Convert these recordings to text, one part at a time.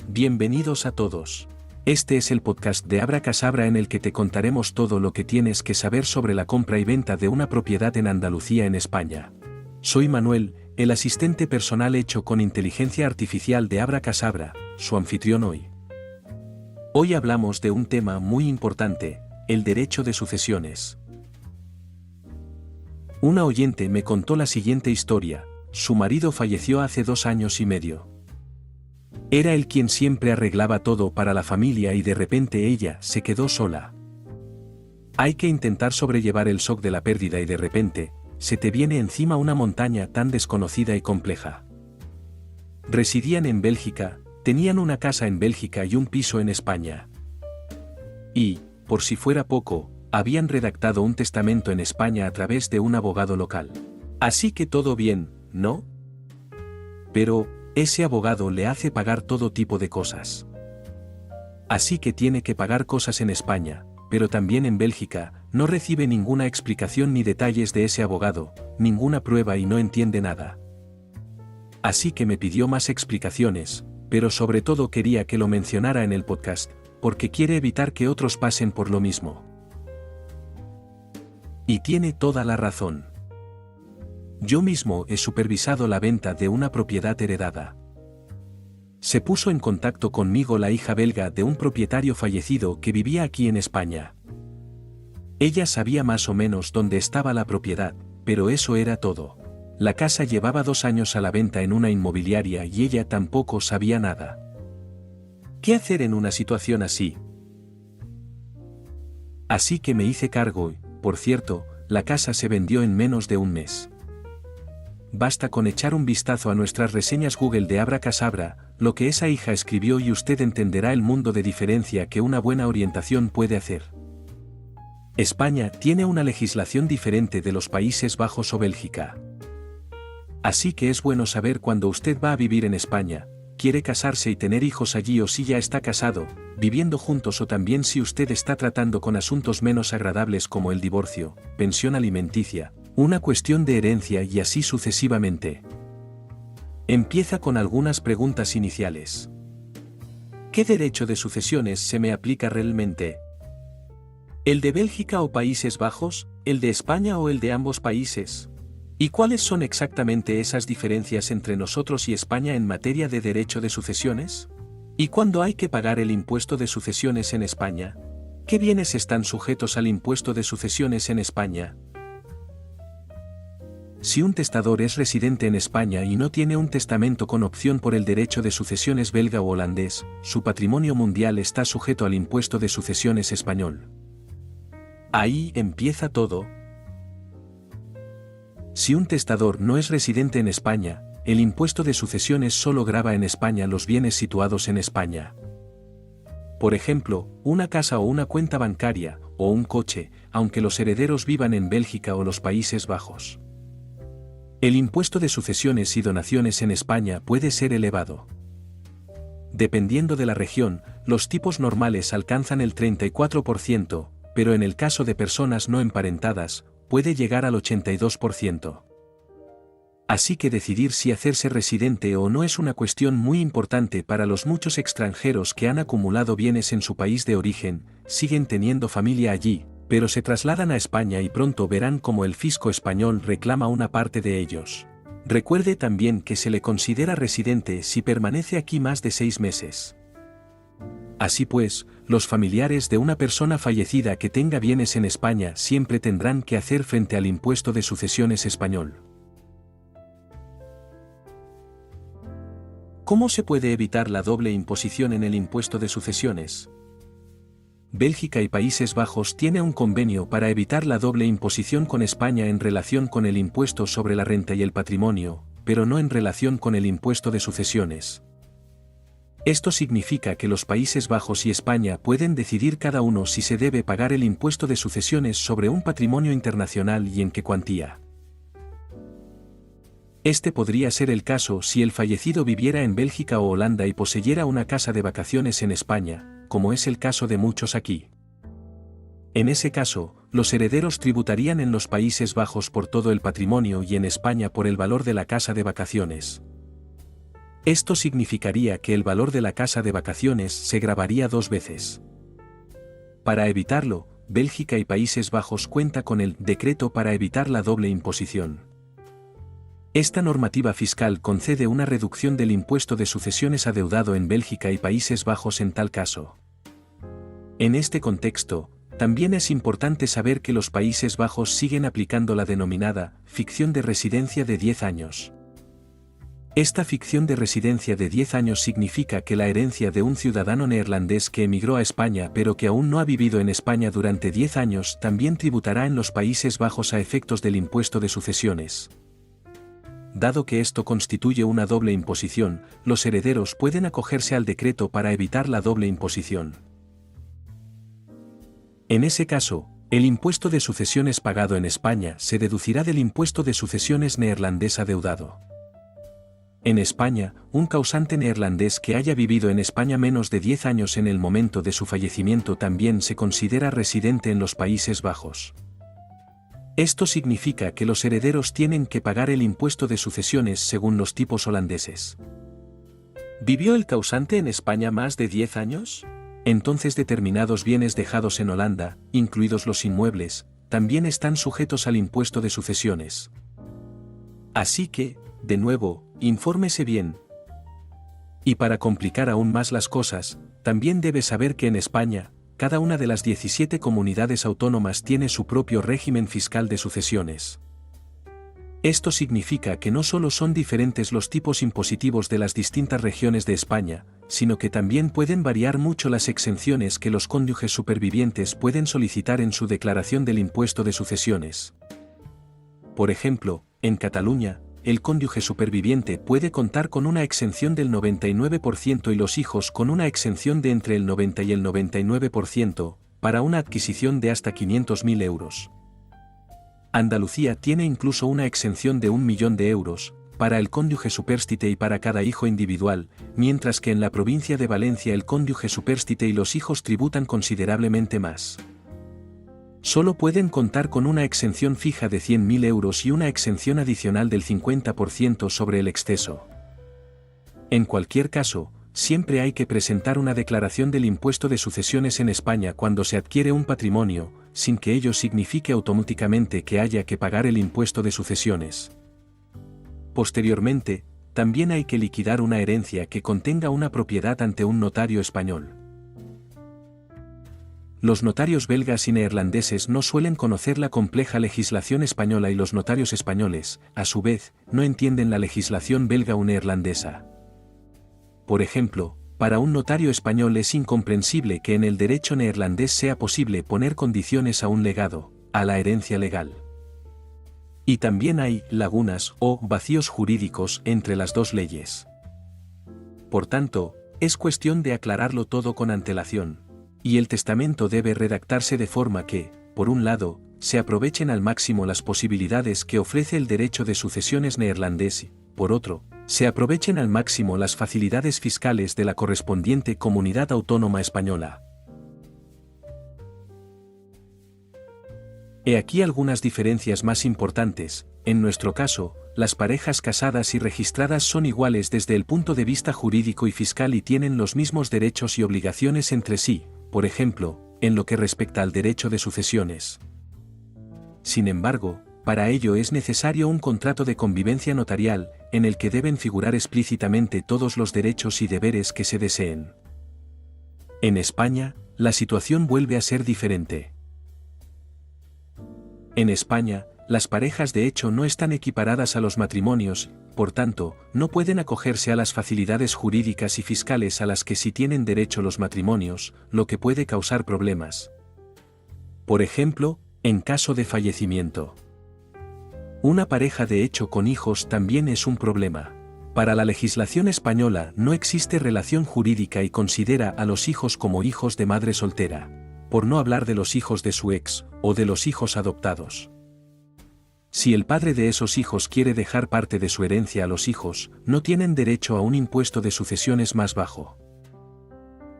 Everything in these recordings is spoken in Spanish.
Bienvenidos a todos. Este es el podcast de Abra Casabra en el que te contaremos todo lo que tienes que saber sobre la compra y venta de una propiedad en Andalucía, en España. Soy Manuel, el asistente personal hecho con inteligencia artificial de Abra Casabra, su anfitrión hoy. Hoy hablamos de un tema muy importante, el derecho de sucesiones. Una oyente me contó la siguiente historia: su marido falleció hace 2 años y medio. Era él quien siempre arreglaba todo para la familia y de repente ella se quedó sola. Hay que intentar sobrellevar el shock de la pérdida y de repente, se te viene encima una montaña tan desconocida y compleja. Residían en Bélgica, tenían una casa en Bélgica y un piso en España. Y, por si fuera poco, habían redactado un testamento en España a través de un abogado local. Así que todo bien, ¿no? Pero, ese abogado le hace pagar todo tipo de cosas. Así que tiene que pagar cosas en España, pero también en Bélgica, no recibe ninguna explicación ni detalles de ese abogado, ninguna prueba y no entiende nada. Así que me pidió más explicaciones, pero sobre todo quería que lo mencionara en el podcast, porque quiere evitar que otros pasen por lo mismo. Y tiene toda la razón. Yo mismo he supervisado la venta de una propiedad heredada. Se puso en contacto conmigo la hija belga de un propietario fallecido que vivía aquí en España. Ella sabía más o menos dónde estaba la propiedad, pero eso era todo. La casa llevaba 2 años a la venta en una inmobiliaria y ella tampoco sabía nada. ¿Qué hacer en una situación así? Así que me hice cargo y, por cierto, la casa se vendió en menos de un mes. Basta con echar un vistazo a nuestras reseñas Google de Abra Casabra, lo que esa hija escribió y usted entenderá el mundo de diferencia que una buena orientación puede hacer. España tiene una legislación diferente de los Países Bajos o Bélgica. Así que es bueno saber cuando usted va a vivir en España, quiere casarse y tener hijos allí o si ya está casado, viviendo juntos o también si usted está tratando con asuntos menos agradables como el divorcio, pensión alimenticia, una cuestión de herencia y así sucesivamente. Empieza con algunas preguntas iniciales. ¿Qué derecho de sucesiones se me aplica realmente? ¿El de Bélgica o Países Bajos, el de España o el de ambos países? ¿Y cuáles son exactamente esas diferencias entre nosotros y España en materia de derecho de sucesiones? ¿Y cuándo hay que pagar el impuesto de sucesiones en España? ¿Qué bienes están sujetos al impuesto de sucesiones en España? Si un testador es residente en España y no tiene un testamento con opción por el derecho de sucesiones belga o holandés, su patrimonio mundial está sujeto al impuesto de sucesiones español. Ahí empieza todo. Si un testador no es residente en España, el impuesto de sucesiones solo grava en España los bienes situados en España. Por ejemplo, una casa o una cuenta bancaria, o un coche, aunque los herederos vivan en Bélgica o los Países Bajos. El impuesto de sucesiones y donaciones en España puede ser elevado. Dependiendo de la región, los tipos normales alcanzan el 34%, pero en el caso de personas no emparentadas, puede llegar al 82%. Así que decidir si hacerse residente o no es una cuestión muy importante para los muchos extranjeros que han acumulado bienes en su país de origen, siguen teniendo familia allí, pero se trasladan a España y pronto verán cómo el fisco español reclama una parte de ellos. Recuerde también que se le considera residente si permanece aquí más de 6 meses. Así pues, los familiares de una persona fallecida que tenga bienes en España siempre tendrán que hacer frente al impuesto de sucesiones español. ¿Cómo se puede evitar la doble imposición en el impuesto de sucesiones? Bélgica y Países Bajos tiene un convenio para evitar la doble imposición con España en relación con el impuesto sobre la renta y el patrimonio, pero no en relación con el impuesto de sucesiones. Esto significa que los Países Bajos y España pueden decidir cada uno si se debe pagar el impuesto de sucesiones sobre un patrimonio internacional y en qué cuantía. Este podría ser el caso si el fallecido viviera en Bélgica o Holanda y poseyera una casa de vacaciones en España, como es el caso de muchos aquí. En ese caso, los herederos tributarían en los Países Bajos por todo el patrimonio y en España por el valor de la casa de vacaciones. Esto significaría que el valor de la casa de vacaciones se gravaría 2 veces. Para evitarlo, Bélgica y Países Bajos cuenta con el decreto para evitar la doble imposición. Esta normativa fiscal concede una reducción del impuesto de sucesiones adeudado en Bélgica y Países Bajos en tal caso. En este contexto, también es importante saber que los Países Bajos siguen aplicando la denominada ficción de residencia de 10 años. Esta ficción de residencia de 10 años significa que la herencia de un ciudadano neerlandés que emigró a España pero que aún no ha vivido en España durante 10 años también tributará en los Países Bajos a efectos del impuesto de sucesiones. Dado que esto constituye una doble imposición, los herederos pueden acogerse al decreto para evitar la doble imposición. En ese caso, el impuesto de sucesiones pagado en España se deducirá del impuesto de sucesiones neerlandés adeudado. En España, un causante neerlandés que haya vivido en España menos de 10 años en el momento de su fallecimiento también se considera residente en los Países Bajos. Esto significa que los herederos tienen que pagar el impuesto de sucesiones según los tipos holandeses. ¿Vivió el causante en España más de 10 años? Entonces determinados bienes dejados en Holanda, incluidos los inmuebles, también están sujetos al impuesto de sucesiones. Así que, de nuevo, infórmese bien. Y para complicar aún más las cosas, también debe saber que en España, cada una de las 17 comunidades autónomas tiene su propio régimen fiscal de sucesiones. Esto significa que no solo son diferentes los tipos impositivos de las distintas regiones de España, sino que también pueden variar mucho las exenciones que los cónyuges supervivientes pueden solicitar en su declaración del impuesto de sucesiones. Por ejemplo, en Cataluña, el cónyuge superviviente puede contar con una exención del 99% y los hijos con una exención de entre el 90 y el 99%, para una adquisición de hasta 500.000 euros. Andalucía tiene incluso una exención de 1 millón de euros, para el cónyuge supérstite y para cada hijo individual, mientras que en la provincia de Valencia el cónyuge supérstite y los hijos tributan considerablemente más. Solo pueden contar con una exención fija de 100.000 euros y una exención adicional del 50% sobre el exceso. En cualquier caso, siempre hay que presentar una declaración del impuesto de sucesiones en España cuando se adquiere un patrimonio, sin que ello signifique automáticamente que haya que pagar el impuesto de sucesiones. Posteriormente, también hay que liquidar una herencia que contenga una propiedad ante un notario español. Los notarios belgas y neerlandeses no suelen conocer la compleja legislación española y los notarios españoles, a su vez, no entienden la legislación belga o neerlandesa. Por ejemplo, para un notario español es incomprensible que en el derecho neerlandés sea posible poner condiciones a un legado, a la herencia legal. Y también hay lagunas o vacíos jurídicos entre las dos leyes. Por tanto, es cuestión de aclararlo todo con antelación. Y el testamento debe redactarse de forma que, por un lado, se aprovechen al máximo las posibilidades que ofrece el derecho de sucesiones neerlandés y, por otro, se aprovechen al máximo las facilidades fiscales de la correspondiente comunidad autónoma española. He aquí algunas diferencias más importantes. En nuestro caso, las parejas casadas y registradas son iguales desde el punto de vista jurídico y fiscal y tienen los mismos derechos y obligaciones entre sí, por ejemplo, en lo que respecta al derecho de sucesiones. Sin embargo, para ello es necesario un contrato de convivencia notarial, en el que deben figurar explícitamente todos los derechos y deberes que se deseen. En España, la situación vuelve a ser diferente. En España, las parejas de hecho no están equiparadas a los matrimonios, por tanto, no pueden acogerse a las facilidades jurídicas y fiscales a las que sí tienen derecho los matrimonios, lo que puede causar problemas. Por ejemplo, en caso de fallecimiento. Una pareja de hecho con hijos también es un problema. Para la legislación española no existe relación jurídica y considera a los hijos como hijos de madre soltera, por no hablar de los hijos de su ex, o de los hijos adoptados. Si el padre de esos hijos quiere dejar parte de su herencia a los hijos, no tienen derecho a un impuesto de sucesiones más bajo.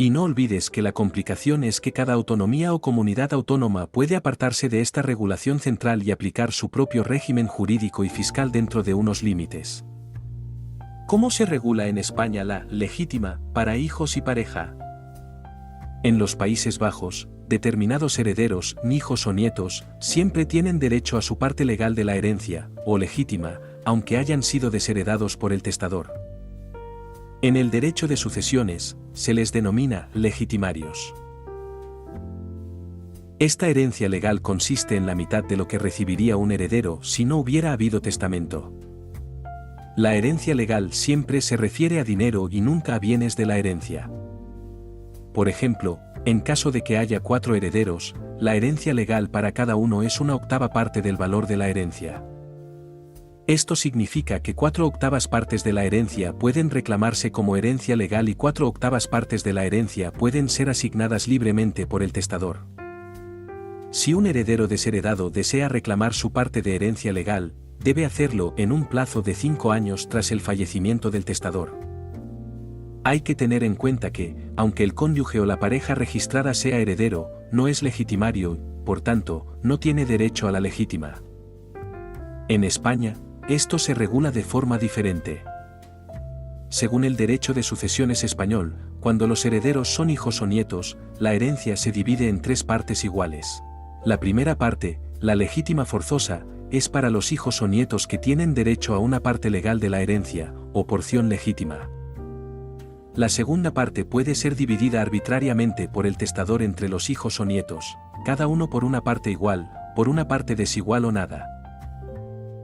Y no olvides que la complicación es que cada autonomía o comunidad autónoma puede apartarse de esta regulación central y aplicar su propio régimen jurídico y fiscal dentro de unos límites. ¿Cómo se regula en España la legítima para hijos y pareja? En los Países Bajos, determinados herederos, hijos o nietos, siempre tienen derecho a su parte legal de la herencia, o legítima, aunque hayan sido desheredados por el testador. En el derecho de sucesiones, se les denomina legitimarios. Esta herencia legal consiste en la mitad de lo que recibiría un heredero si no hubiera habido testamento. La herencia legal siempre se refiere a dinero y nunca a bienes de la herencia. Por ejemplo, en caso de que haya 4 herederos, la herencia legal para cada uno es 1/8 parte del valor de la herencia. Esto significa que 4/8 partes de la herencia pueden reclamarse como herencia legal y 4/8 partes de la herencia pueden ser asignadas libremente por el testador. Si un heredero desheredado desea reclamar su parte de herencia legal, debe hacerlo en un plazo de 5 años tras el fallecimiento del testador. Hay que tener en cuenta que, aunque el cónyuge o la pareja registrada sea heredero, no es legitimario, por tanto, no tiene derecho a la legítima. En España, esto se regula de forma diferente. Según el derecho de sucesiones español, cuando los herederos son hijos o nietos, la herencia se divide en 3 partes iguales. La primera parte, la legítima forzosa, es para los hijos o nietos que tienen derecho a una parte legal de la herencia, o porción legítima. La segunda parte puede ser dividida arbitrariamente por el testador entre los hijos o nietos, cada uno por una parte igual, por una parte desigual o nada.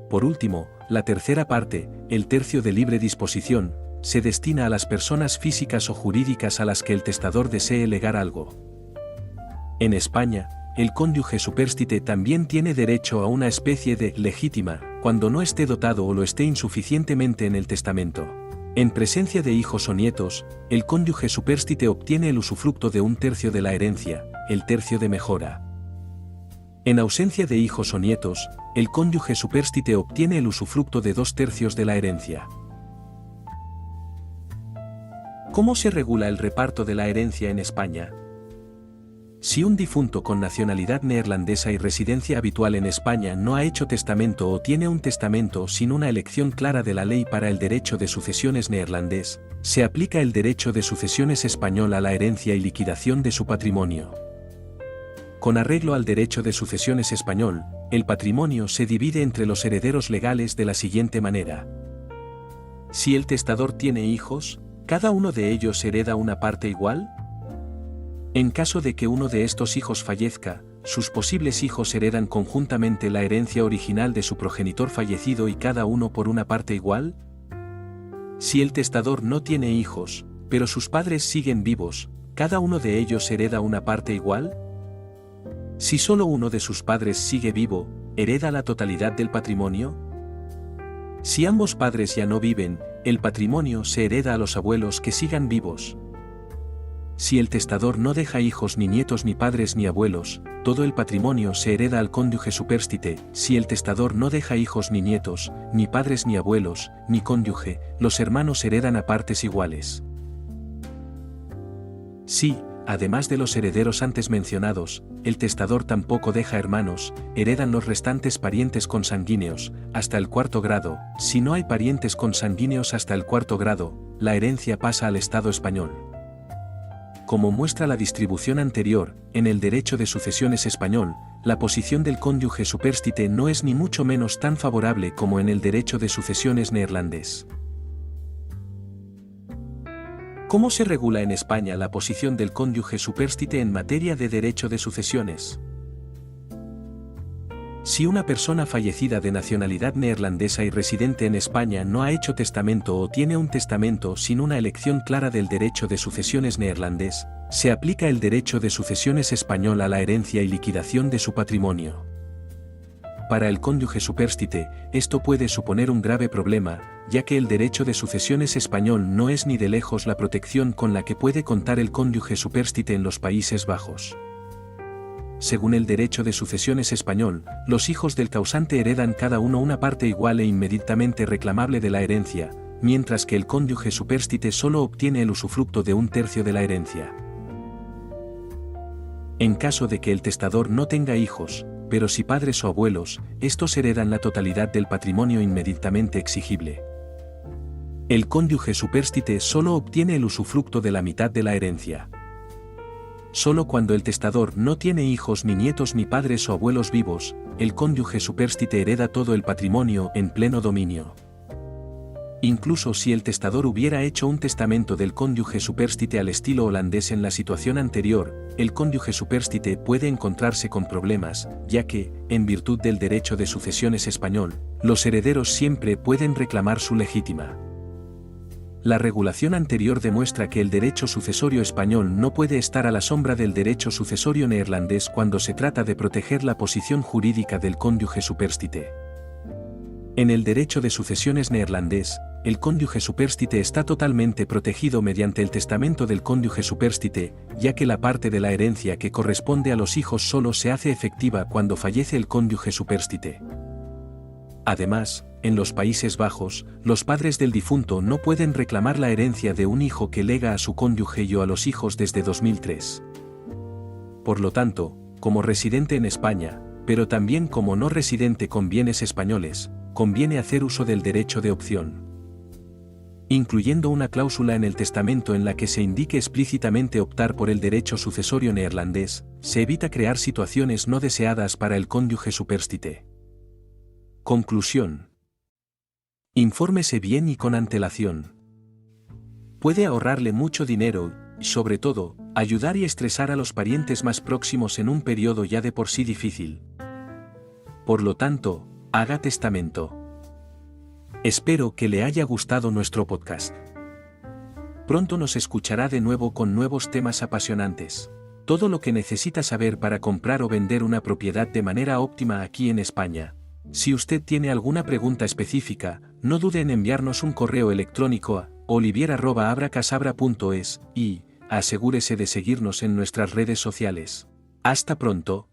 Por último, la tercera parte, el tercio de libre disposición, se destina a las personas físicas o jurídicas a las que el testador desee legar algo. En España, el cónyuge superstite también tiene derecho a una especie de legítima, cuando no esté dotado o lo esté insuficientemente en el testamento. En presencia de hijos o nietos, el cónyuge superstite obtiene el usufructo de 1/3 de la herencia, el tercio de mejora. En ausencia de hijos o nietos, el cónyuge superstite obtiene el usufructo de 2/3 de la herencia. ¿Cómo se regula el reparto de la herencia en España? Si un difunto con nacionalidad neerlandesa y residencia habitual en España no ha hecho testamento o tiene un testamento sin una elección clara de la ley para el derecho de sucesiones neerlandés, se aplica el derecho de sucesiones español a la herencia y liquidación de su patrimonio. Con arreglo al derecho de sucesiones español, el patrimonio se divide entre los herederos legales de la siguiente manera. Si el testador tiene hijos, ¿cada uno de ellos hereda una parte igual? En caso de que uno de estos hijos fallezca, sus posibles hijos heredan conjuntamente la herencia original de su progenitor fallecido y cada uno por una parte igual. Si el testador no tiene hijos, pero sus padres siguen vivos, ¿cada uno de ellos hereda una parte igual? Si solo uno de sus padres sigue vivo, ¿hereda la totalidad del patrimonio? Si ambos padres ya no viven, el patrimonio se hereda a los abuelos que sigan vivos. Si el testador no deja hijos ni nietos ni padres ni abuelos, todo el patrimonio se hereda al cónyuge superstite. Si el testador no deja hijos ni nietos, ni padres ni abuelos, ni cónyuge, los hermanos heredan a partes iguales. Si, además de los herederos antes mencionados, el testador tampoco deja hermanos, heredan los restantes parientes consanguíneos, hasta el 4º grado. Si no hay parientes consanguíneos hasta el 4º grado, la herencia pasa al Estado español. Como muestra la distribución anterior, en el derecho de sucesiones español, la posición del cónyuge superstite no es ni mucho menos tan favorable como en el derecho de sucesiones neerlandés. ¿Cómo se regula en España la posición del cónyuge superstite en materia de derecho de sucesiones? Si una persona fallecida de nacionalidad neerlandesa y residente en España no ha hecho testamento o tiene un testamento sin una elección clara del derecho de sucesiones neerlandés, se aplica el derecho de sucesiones español a la herencia y liquidación de su patrimonio. Para el cónyuge superstite, esto puede suponer un grave problema, ya que el derecho de sucesiones español no es ni de lejos la protección con la que puede contar el cónyuge superstite en los Países Bajos. Según el derecho de sucesiones español, los hijos del causante heredan cada uno una parte igual e inmediatamente reclamable de la herencia, mientras que el cónyuge superstite solo obtiene el usufructo de 1/3 de la herencia. En caso de que el testador no tenga hijos, pero sí padres o abuelos, estos heredan la totalidad del patrimonio inmediatamente exigible. El cónyuge supérstite solo obtiene el usufructo de la mitad de la herencia. Solo cuando el testador no tiene hijos ni nietos ni padres o abuelos vivos, el cónyuge supérstite hereda todo el patrimonio en pleno dominio. Incluso si el testador hubiera hecho un testamento del cónyuge supérstite al estilo holandés en la situación anterior, el cónyuge supérstite puede encontrarse con problemas, ya que, en virtud del derecho de sucesiones español, los herederos siempre pueden reclamar su legítima. La regulación anterior demuestra que el derecho sucesorio español no puede estar a la sombra del derecho sucesorio neerlandés cuando se trata de proteger la posición jurídica del cónyuge supérstite. En el derecho de sucesiones neerlandés, el cónyuge supérstite está totalmente protegido mediante el testamento del cónyuge supérstite, ya que la parte de la herencia que corresponde a los hijos solo se hace efectiva cuando fallece el cónyuge supérstite. Además, en los Países Bajos, los padres del difunto no pueden reclamar la herencia de un hijo que lega a su cónyuge y o a los hijos desde 2003. Por lo tanto, como residente en España, pero también como no residente con bienes españoles, conviene hacer uso del derecho de opción, incluyendo una cláusula en el testamento en la que se indique explícitamente optar por el derecho sucesorio neerlandés. Se evita crear situaciones no deseadas para el cónyuge supérstite. Conclusión. Infórmese bien y con antelación. Puede ahorrarle mucho dinero y, sobre todo, ayudar y estresar a los parientes más próximos en un periodo ya de por sí difícil. Por lo tanto, haga testamento. Espero que le haya gustado nuestro podcast. Pronto nos escuchará de nuevo con nuevos temas apasionantes. Todo lo que necesita saber para comprar o vender una propiedad de manera óptima aquí en España. Si usted tiene alguna pregunta específica, no dude en enviarnos un correo electrónico a olivier@abracasabra.es y asegúrese de seguirnos en nuestras redes sociales. Hasta pronto.